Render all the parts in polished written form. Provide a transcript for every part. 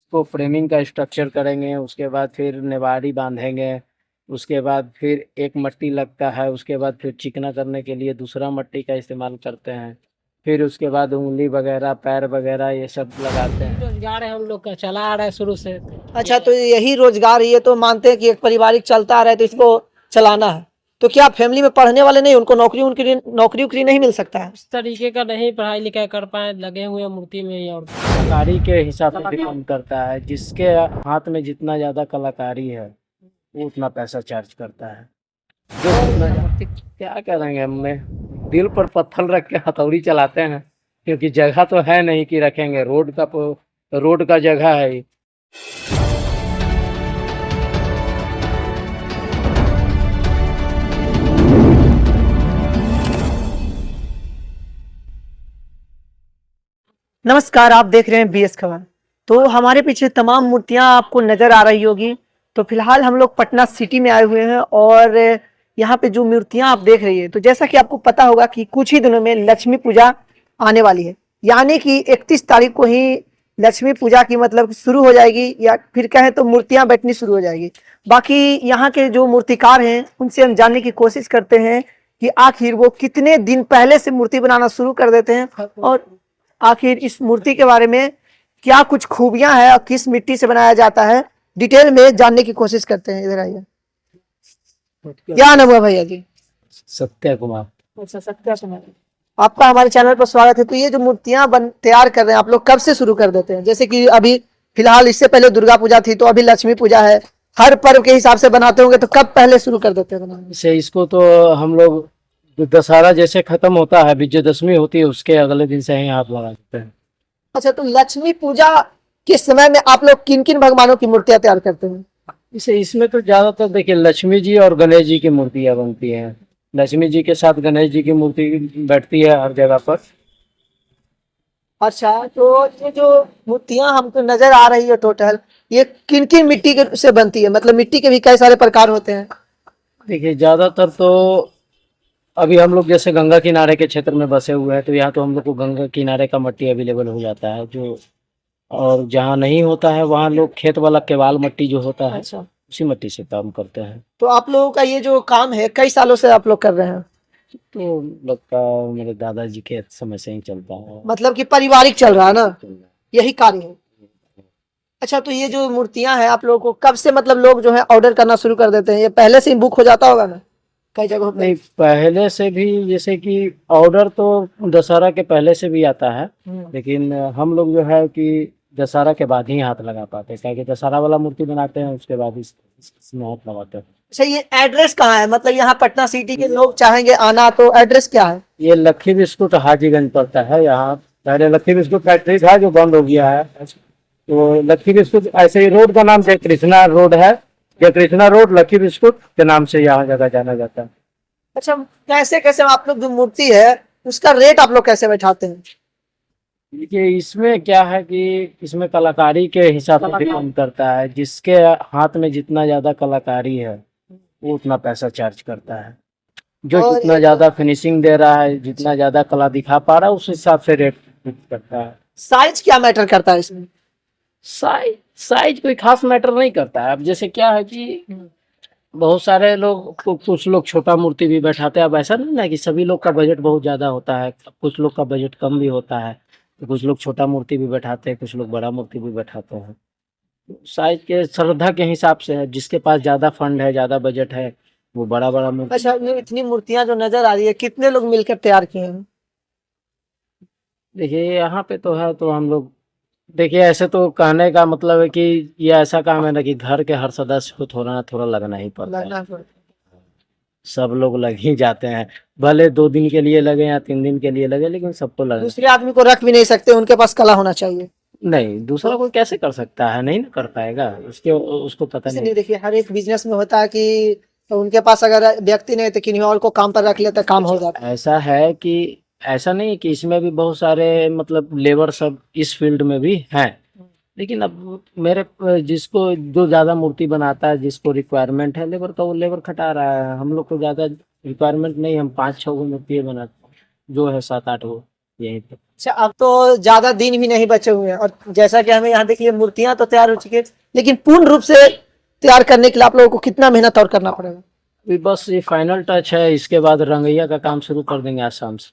उसको फ्रेमिंग का स्ट्रक्चर करेंगे, उसके बाद फिर नेवारी बांधेंगे, उसके बाद फिर एक मट्टी लगता है, उसके बाद फिर चिकना करने के लिए दूसरा मट्टी का इस्तेमाल करते हैं, फिर उसके बाद उंगली वगैरह पैर वगैरह ये सब लगाते हैं। रोजगार है हम लोग का, चला आ रहा है शुरू से। अच्छा, तो यही रोजगार, ये तो मानते हैं कि एक पारिवारिक चलता आ रहा है तो इसको चलाना है। तो क्या फैमिली में पढ़ने वाले नहीं, उनको नौकरी उकरी नहीं मिल सकता है? इस तरीके का नहीं पढ़ाई लिखाई कर पाए, लगे हुए हैं मूर्ति में ही। और कलाकारी के हिसाब से भी काम करता है, जिसके हाथ में जितना ज़्यादा कलाकारी है वो उतना पैसा चार्ज करता है। जो जितना क्या करेंगे, हमने दिल पर पत्थर रख के हथौड़ी चलाते हैं, क्योंकि जगह तो है नहीं कि रखेंगे, रोड का जगह है ये। नमस्कार, आप देख रहे हैं बीएस खबर। तो हमारे पीछे तमाम मूर्तियां आपको नजर आ रही होगी। तो फिलहाल हम लोग पटना सिटी में आए हुए हैं और यहाँ पे जो मूर्तियां आप देख रही है, तो जैसा कि आपको पता होगा कि कुछ ही दिनों में लक्ष्मी पूजा आने वाली है, यानी कि 31 तारीख को ही लक्ष्मी पूजा की मतलब शुरू हो जाएगी, या फिर कहें तो मूर्तियां बैठनी शुरू हो जाएगी। बाकी यहाँ के जो मूर्तिकार हैं उनसे हम जानने की कोशिश करते हैं कि आखिर वो कितने दिन पहले से मूर्ति बनाना शुरू कर देते हैं, और आखिर इस मूर्ति के बारे में क्या कुछ खूबियां हैं और किस मिट्टी से बनाया जाता है, डिटेल में जानने की कोशिश करते हैं। इधर आइए। क्या नाम हुआ भैया जी? सत्य कुमार। अच्छा, सत्या कुमार। आपका हमारे चैनल पर स्वागत है। तो ये जो मूर्तियां तैयार कर रहे हैं आप लोग, कब से शुरू कर देते हैं? जैसे कि अभी फिलहाल इससे पहले दुर्गा पूजा थी, तो अभी लक्ष्मी पूजा है, हर पर्व के हिसाब से बनाते होंगे, तो कब पहले शुरू कर देते हैं बनाना? से इसको तो हम लोग दशहरा जैसे खत्म होता है, विजयदशमी होती है, उसके अगले दिन से ही हाथ लगा देते हैं। अच्छा, तो लक्ष्मी पूजा के समय में आप लोग किन किन भगवानों की मूर्तियां तैयार करते हैं? इसमें तो ज्यादातर देखिए लक्ष्मी जी और गणेश जी की मूर्तियां बनती हैं। लक्ष्मी जी के साथ गणेश जी की मूर्ति बैठती है हर जगह पर। अच्छा, तो ये जो मूर्तियां हमको नजर आ रही है टोटल, ये किन किन मिट्टी से बनती है? मतलब मिट्टी के भी कई सारे प्रकार होते हैं। देखिए ज्यादातर तो अभी हम लोग जैसे गंगा किनारे के क्षेत्र में बसे हुए हैं, तो यहाँ तो हम लोग को गंगा किनारे का मट्टी अवेलेबल हो जाता है जो, और जहाँ नहीं होता है वहाँ लोग खेत वाला केवाल मट्टी जो होता है, अच्छा, उसी मट्टी से काम करते हैं। तो आप लोगों का ये जो काम है कई सालों से आप लोग कर रहे हैं? तो लगता मेरे दादाजी के समय से ही चलता है। मतलब कि पारिवारिक चल रहा है ना, यही कार्य है। अच्छा, तो ये जो मूर्तियां हैं आप लोगों को कब से मतलब लोग जो है ऑर्डर करना शुरू कर देते हैं? ये पहले से ही बुक हो जाता होगा ना कई जगहों पे? नहीं, पहले से भी, जैसे कि ऑर्डर तो दशहरा के पहले से भी आता है, लेकिन हम लोग जो है कि दशहरा के बाद ही हाथ लगा पाते हैं, क्योंकि दशहरा वाला मूर्ति बनाते हैं, उसके बाद इसमें हाथ लगाते हैं। अच्छा, ये एड्रेस कहाँ है? मतलब यहाँ पटना सिटी के लोग चाहेंगे आना, तो एड्रेस क्या है? ये लक्की बिस्कुट हाजीगंज पड़ता है। यहाँ पहले लक्की बिस्कुट फैक्ट्री था जो बंद हो गया है, तो लक्की बिस्कुट ऐसे ही रोड का नाम जय कृष्णा रोड है, जय कृष्णा रोड लक्की बिस्कुट के नाम से यहाँ जगह जाना जाता है। अच्छा, कैसे कैसे आप लोग जो मूर्ति है उसका रेट आप लोग कैसे बैठाते हैं? देखिए इसमें क्या है कि इसमें कलाकारी के हिसाब से भी काम करता है, जिसके हाथ में जितना ज्यादा कलाकारी है वो उतना पैसा चार्ज करता है। जो और जितना ज्यादा फिनिशिंग दे रहा है, जितना ज्यादा कला दिखा पा रहा है, उस हिसाब से रेट फिक्स करता है। साइज क्या मैटर करता है इसमें? साइज कोई खास मैटर नहीं करता है। अब जैसे क्या है कि बहुत सारे लोग, कुछ लोग छोटा मूर्ति भी बैठाते हैं। अब ऐसा नहीं ना कि सभी लोग का बजट बहुत ज्यादा होता है, कुछ लोग का बजट कम भी होता है, तो कुछ लोग छोटा मूर्ति भी बैठाते हैं, कुछ लोग बड़ा मूर्ति भी बैठाते हैं। साइज के श्रद्धा के हिसाब से है, जिसके पास ज्यादा फंड है, ज्यादा बजट है, वो बड़ा बड़ा मूर्ति। अच्छा, ये इतनी मूर्तियां जो नजर आ रही है, कितने लोग मिलकर तैयार किए हैं? देखिए यहाँ पे तो है, तो हम लोग, देखिए ऐसे तो कहने का मतलब है कि ये ऐसा काम है ना कि घर के हर सदस्य को थोड़ा ना थोड़ा लगना ही पड़ता है। लगना पड़ता है। सब लोग लग ही जाते हैं, भले 2 दिन के लिए लगे या 3 दिन के लिए लगे, लेकिन सबको लगे। दूसरे आदमी को रख भी नहीं सकते, उनके पास कला होना चाहिए। नहीं, दूसरा कोई कैसे कर सकता है, नहीं ना कर पाएगा, उसको पता इसलिए नहीं। देखिए, हर एक बिजनेस में होता है कि तो उनके पास अगर व्यक्ति नहीं तो किन्हीं और को काम पर रख लेते, काम हो जाता है। ऐसा है कि ऐसा नहीं कि इसमें भी बहुत सारे मतलब लेबर सब इस फील्ड में भी हैं, लेकिन अब मेरे जिसको जो ज्यादा मूर्ति बनाता है, जिसको रिक्वायरमेंट है लेबर का, वो लेबर खटा रहा है। हम लोग को ज्यादा रिक्वायरमेंट नहीं, हम 5-6 गो मूर्ति बनाते हैं, जो है 7-8 गो। यहीं पर। अच्छा, अब तो ज्यादा दिन भी नहीं बचे हुए हैं और जैसा कि हमें यहाँ देखिए मूर्तियां तो तैयार हो चुकी है, लेकिन पूर्ण रूप से तैयार करने के लिए आप लोगों को कितना मेहनत और करना पड़ेगा? अभी बस ये फाइनल टच है, इसके बाद रंगैया का काम शुरू कर देंगे आज शाम से।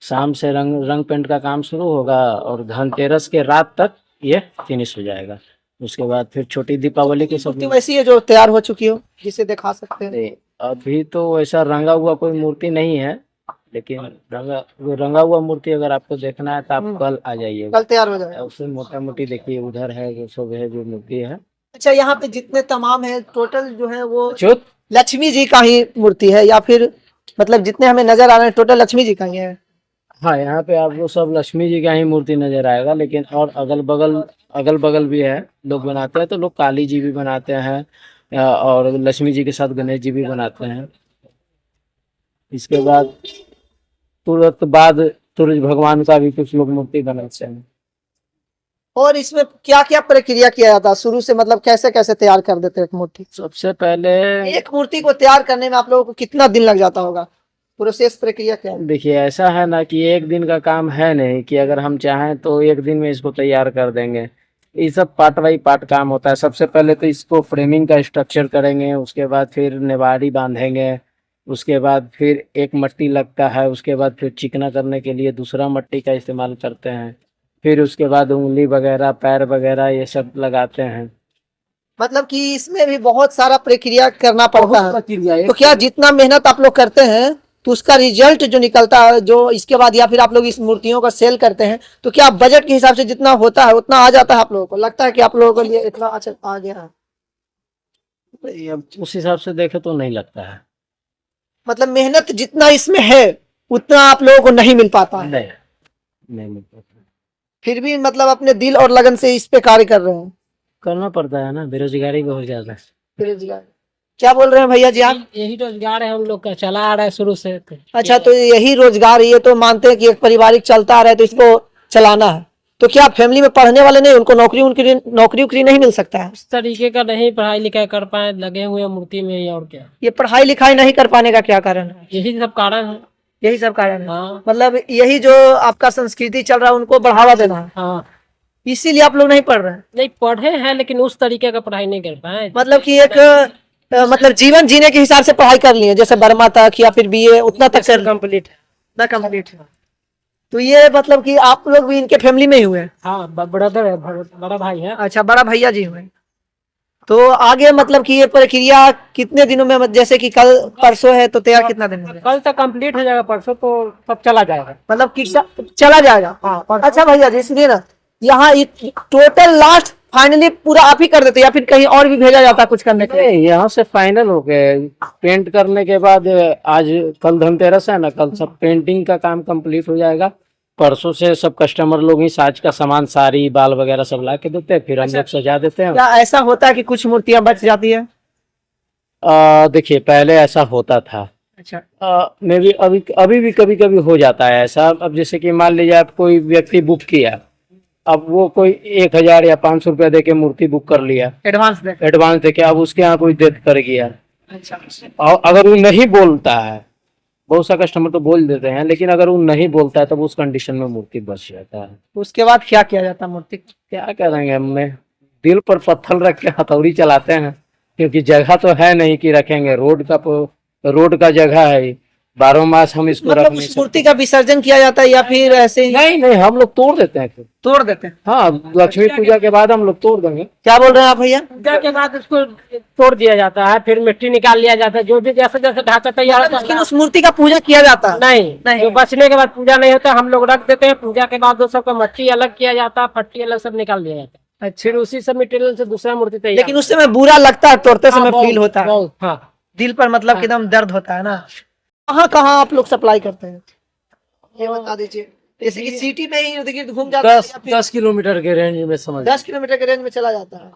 शाम से रंग पेंट का काम शुरू होगा और धनतेरस के रात तक ये फिनिश हो जाएगा। उसके बाद फिर छोटी दीपावली के सब मूर्ति वैसी है जो तैयार हो चुकी हो, जिसे दिखा सकते हैं? नहीं, अभी तो वैसा रंगा हुआ कोई मूर्ति नहीं है, लेकिन रंगा हुआ मूर्ति अगर आपको देखना है तो आप कल आ जाइएगा, कल तैयार हो जाएगा। उससे मोटा मोटी देखिए उधर है जो सब है जो मूर्ति है। अच्छा, यहाँ पे जितने तमाम है टोटल जो है वो चुप। लक्ष्मी जी का ही मूर्ति है या फिर मतलब जितने हमें नजर आ रहे हैं टोटल लक्ष्मी जी का ही है? हाँ, यहाँ पे आपको सब लक्ष्मी जी का ही मूर्ति नजर आएगा, लेकिन और अगल बगल भी है, लोग बनाते हैं तो लोग काली जी भी बनाते हैं और लक्ष्मी जी के साथ गणेश जी भी बनाते हैं। इसके बाद तुरंत बाद सूरज भगवान का भी कुछ लोग मूर्ति बनाते हैं। और इसमें क्या क्या प्रक्रिया किया जाता है शुरू से, मतलब कैसे कैसे तैयार कर देते हैं एक मूर्ति? सबसे पहले एक मूर्ति को तैयार करने में आप लोगों को कितना दिन लग जाता होगा? प्रोसेस प्रक्रिया क्या है? देखिए, ऐसा है ना कि एक दिन का काम है नहीं कि अगर हम चाहें तो एक दिन में इसको तैयार कर देंगे। ये सब पार्ट बाई पार्ट काम होता है। सबसे पहले तो इसको फ्रेमिंग का स्ट्रक्चर करेंगे, उसके बाद फिर नेवारी बांधेंगे, उसके बाद फिर एक मट्टी लगता है, उसके बाद फिर चिकना करने के लिए दूसरा मट्टी का इस्तेमाल करते हैं, फिर उसके बाद उंगली वगैरह पैर वगैरह ये सब लगाते हैं। मतलब कि इसमें भी बहुत सारा प्रक्रिया करना पड़ता है। प्रक्रिया तो क्या जितना मेहनत आप लोग करते हैं तो उसका रिजल्ट जो निकलता है जो इसके बाद या फिर आप लोग इस मूर्तियों का सेल करते हैं तो क्या बजट के हिसाब से जितना होता है उतना आ जाता है? आप लोगों को लगता है कि आप लोगों के लिए इतना अच्छा आ गया है? अब उस हिसाब से देखे तो नहीं लगता है। मतलब मेहनत जितना इसमें है उतना आप लोगों को नहीं मिल पाता है? नहीं मिल पाता। फिर भी मतलब अपने दिल और लगन से इस पे कार्य कर रहे हैं? करना पड़ता है ना, बेरोजगारी बहुत ज्यादा है। बेरोजगार क्या बोल रहे हैं भैया जी आप? यही रोजगार है हम लोग का, चला आ रहा है शुरू से। अच्छा, तो यही रोजगार, ये तो मानते हैं कि एक पारिवारिक चलता आ रहा है तो इसको चलाना है। तो क्या फैमिली में पढ़ने वाले नहीं, उनको नौकरी उकरी नहीं मिल सकता है? इस तरीके का नहीं पढ़ाई लिखाई कर पाए, लगे हुए हैं मूर्ति में ही, और क्या। ये पढ़ाई लिखाई नहीं कर पाने का क्या कारण है? यही सब कारण है। यही सब कारण है? हाँ मतलब यही जो आपका संस्कृति चल रहा है उनको बढ़ावा देना है, हाँ। इसीलिए आप लोग नहीं पढ़ रहे हैं? नहीं, पढ़े हैं लेकिन उस तरीके का पढ़ाई नहीं कर पाए। मतलब कि एक मतलब जीवन जीने के हिसाब से पढ़ाई कर लिए, जैसे बर्मा तक या फिर बीए उतना तक कर कंप्लीट ना कंप्लीट है। तो ये मतलब कि आप लोग भी इनके फैमिली में ही हुए हैं? हाँ, ब्रदर है, बड़ा भाई है। अच्छा, बड़ा भैया जी हुए। तो आगे मतलब कि ये प्रक्रिया कितने दिनों में, जैसे कि कल परसों है तो तैयार कितना दिन में? कल तक कंप्लीट हो जाएगा, परसों तो सब चला जाएगा। मतलब कि चला जाएगा? हाँ। अच्छा भैया जी सुनिए ना, यहाँ टोटल लास्ट फाइनली पूरा आप ही कर देते या फिर कहीं और भी भेजा जाता है कुछ करने के लिए? नहीं, यहाँ से फाइनल हो गए। पेंट करने के बाद आज कल धनतेरस है ना, कल सब पेंटिंग का काम कंप्लीट हो जाएगा। परसों से सब कस्टमर लोग ही साज का सामान, साड़ी बाल वगैरह सब ला के देते हैं, फिर हम लोग सजा देते हैं। क्या ऐसा होता है कि कुछ मूर्तियां बच जाती है? देखिए, पहले ऐसा होता था। अच्छा। मैं भी अभी भी कभी कभी हो जाता है ऐसा। अब जैसे कि मान लीजिए आप कोई व्यक्ति बुक किया, अब वो कोई 1000 या 500 रुपया दे के मूर्ति बुक कर लिया एडवांस दे के, अब उसके यहाँ कोई डेथ कर गया। अच्छा। और अगर वो नहीं बोलता है, बहुत सा कस्टमर तो बोल देते हैं, लेकिन अगर वो नहीं बोलता है तब उस कंडीशन में मूर्ति बच जाता है। उसके बाद क्या किया जाता है मूर्ति? क्या करेंगे, हमने दिल पर पत्थर रख के हथौड़ी चलाते हैं, क्योंकि जगह तो है नहीं कि रखेंगे। रोड का जगह है, 12 मास हम इसको मतलब रख नहीं उस सकते। मूर्ति का विसर्जन किया जाता है या फिर ऐसे ही नहीं, हम लोग तोड़ देते हैं फिर। तोड़ देते हैं? हाँ, लक्ष्मी पूजा के बाद हम लोग तोड़ देंगे। क्या बोल रहे हैं आप भैया? पूजा के बाद उसको तोड़ दिया जाता है, फिर मिट्टी निकाल लिया जाता है, जो भी जैसे जैसे ढांचा तैयार होता लेकिन है। उस मूर्ति का पूजा किया जाता है? नहीं, जो बचने के बाद पूजा नहीं होता, हम लोग रख देते हैं। पूजा के बाद उस सबका मट्टी अलग किया जाता है, फट्टी अलग सब निकाल दिया जाता है। अच्छा। फिर उसी सब मटेरियल से दूसरा मूर्ति तैयार। लेकिन उस समय बुरा लगता है, तोड़ते समय हाँ, फील होता है, बहुत, हाँ। दिल पर मतलब कि एकदम दर्द होता है ना। कहाँ कहाँ आप लोग सप्लाई करते हैं ये बता दीजिए? जैसे कि सिटी में ही इर्द गिर्द घूम जाता है या फिर 10 किलोमीटर के रेंज में समझ। 10 किलोमीटर के रेंज में चला जाता है?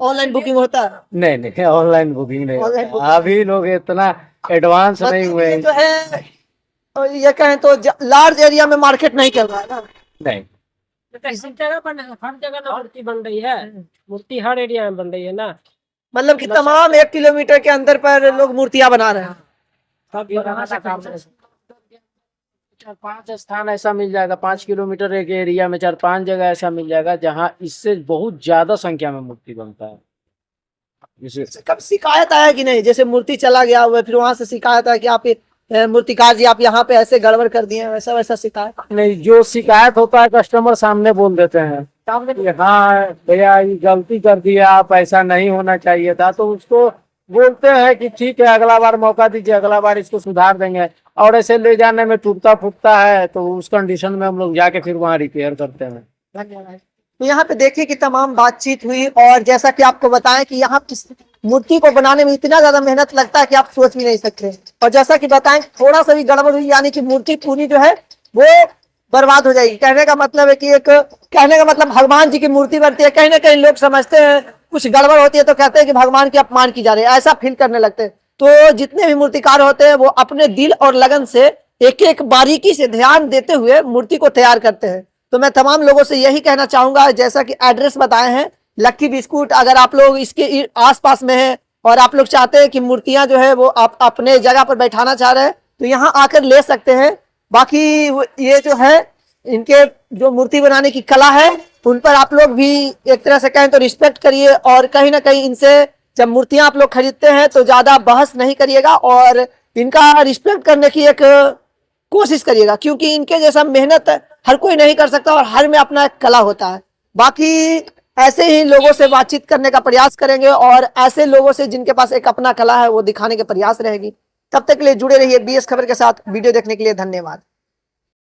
ऑनलाइन बुकिंग होता है? नहीं, ऑनलाइन बुकिंग नहीं Online होता। booking। अभी लोग इतना एडवांस नहीं मतलब हुए ये हैं। जो है और ये कहें तो लार्ज एरिया में मार्केट नहीं चल रहा है ना? नहीं, हर जगह ना मूर्ति बन रही है, मूर्ति हर एरिया में बन रही है ना। मतलब कि तमाम 1 किलोमीटर के अंदर पर लोग मूर्तियां बना रहे हैं। सब बनाना का काम है। 4-5 स्थान ऐसा मिल जाएगा, 5 किलोमीटर एक एरिया में 4-5 जगह ऐसा मिल जाएगा जहाँ इससे बहुत ज्यादा संख्या में मूर्ति बनता है। जैसे कब शिकायत आया कि नहीं, जैसे मूर्ति चला गया हुआ फिर वहां से शिकायत आया कि आप मूर्तिकार जी आप यहाँ पे ऐसे गड़बड़ कर दिए हैं, वैसा वैसा शिकायत? नहीं, जो शिकायत होता है कस्टमर सामने बोल देते हैं कि हाँ भैया ये गलती कर दिया आप, ऐसा नहीं होना चाहिए था, तो उसको बोलते हैं कि ठीक है अगला बार मौका दीजिए, अगला बार इसको सुधार देंगे। और ऐसे ले जाने में टूटता फूटता है तो उस कंडीशन में हम लोग जाके फिर वहाँ रिपेयर करते हैं। धन्यवाद। तो यहाँ पे देखिए कि तमाम बातचीत हुई और जैसा कि आपको बताएं कि यहाँ मूर्ति को बनाने में इतना ज्यादा मेहनत लगता है कि आप सोच भी नहीं सकते। और जैसा कि बताएं थोड़ा सा भी गड़बड़ हुई यानी कि मूर्ति पूरी जो है वो बर्बाद हो जाएगी। कहने का मतलब है कि कहने का मतलब भगवान जी की मूर्ति बनती है, कहीं ना कहीं लोग समझते हैं कुछ गड़बड़ होती है तो कहते हैं कि भगवान की अपमान की जा रही है, ऐसा फील करने लगते हैं। तो जितने भी मूर्तिकार होते हैं वो अपने दिल और लगन से एक एक बारीकी से ध्यान देते हुए मूर्ति को तैयार करते हैं। तो मैं तमाम लोगों से यही कहना चाहूंगा, जैसा कि एड्रेस बताए हैं लक्की बिस्कुट, अगर आप लोग इसके आसपास में हैं और आप लोग चाहते हैं कि मूर्तियां जो है वो आप अपने जगह पर बैठाना चाह रहे हैं तो यहाँ आकर ले सकते हैं। बाकी ये जो है इनके जो मूर्ति बनाने की कला है उन पर आप लोग भी एक तरह से कहें तो रिस्पेक्ट करिए और कहीं ना कहीं इनसे जब मूर्तियां आप लोग खरीदते हैं तो ज्यादा बहस नहीं करिएगा और इनका रिस्पेक्ट करने की एक कोशिश करिएगा, क्योंकि इनके जैसा मेहनत हर कोई नहीं कर सकता और हर में अपना एक कला होता है। बाकी ऐसे ही लोगों से बातचीत करने का प्रयास करेंगे और ऐसे लोगों से जिनके पास एक अपना कला है वो दिखाने के प्रयास रहेगी। तब तक के लिए जुड़े रहिए BS खबर के साथ। वीडियो देखने के लिए धन्यवाद।